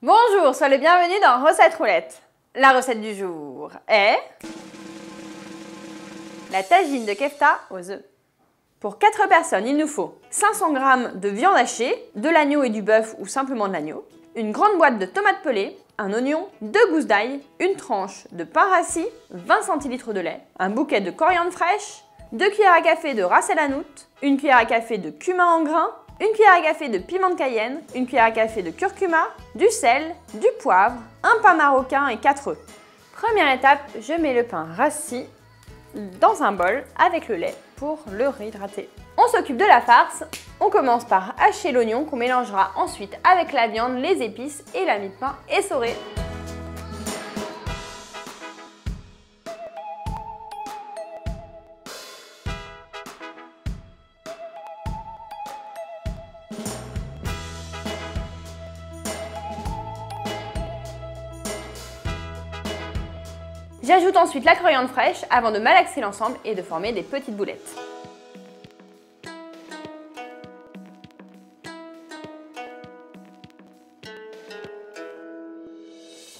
Bonjour, sois le bienvenu dans Recette Roulette. La recette du jour est la tagine de kefta aux œufs. Pour 4 personnes, il nous faut 500 g de viande hachée, de l'agneau et du bœuf ou simplement de l'agneau, une grande boîte de tomates pelées, un oignon, 2 gousses d'ail, une tranche de pain rassis, 20 centilitres de lait, un bouquet de coriandre fraîche, 2 cuillères à café de ras el hanout, une cuillère à café de cumin en grains, une cuillère à café de piment de Cayenne, une cuillère à café de curcuma, du sel, du poivre, un pain marocain et 4 œufs. Première étape, je mets le pain rassis dans un bol avec le lait pour le réhydrater. On s'occupe de la farce. On commence par hacher l'oignon qu'on mélangera ensuite avec la viande, les épices et la mie de pain essorée. J'ajoute ensuite la coriandre fraîche avant de malaxer l'ensemble et de former des petites boulettes.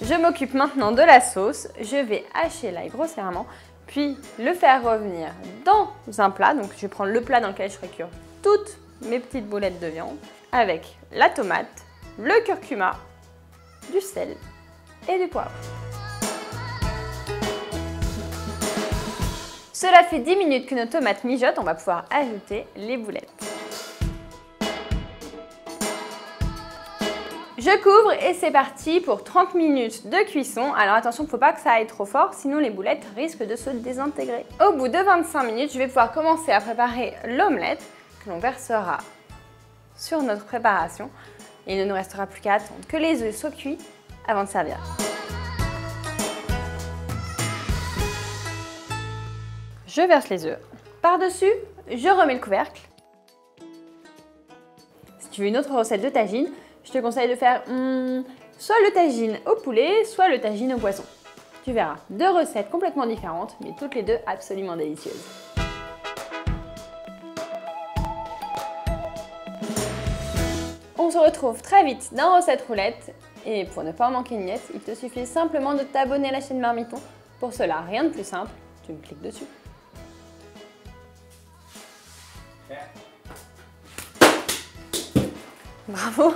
Je m'occupe maintenant de la sauce. Je vais hacher l'ail grossièrement, puis le faire revenir dans un plat. Donc je vais prendre le plat dans lequel je ferai cuire toutes mes petites boulettes de viande avec la tomate, le curcuma, du sel et du poivre. Cela fait 10 minutes que nos tomates mijotent, on va pouvoir ajouter les boulettes. Je couvre et c'est parti pour 30 minutes de cuisson. Alors attention, il ne faut pas que ça aille trop fort, sinon les boulettes risquent de se désintégrer. Au bout de 25 minutes, je vais pouvoir commencer à préparer l'omelette que l'on versera sur notre préparation. Il ne nous restera plus qu'à attendre que les œufs soient cuits avant de servir. Je verse les œufs. Par-dessus, je remets le couvercle. Si tu veux une autre recette de tagine, je te conseille de faire soit le tagine au poulet, soit le tagine au poisson. Tu verras, 2 recettes complètement différentes, mais toutes les deux absolument délicieuses. On se retrouve très vite dans Recette Roulette. Et pour ne pas en manquer une miette, il te suffit simplement de t'abonner à la chaîne Marmiton. Pour cela, rien de plus simple, tu me cliques dessus. Bravo!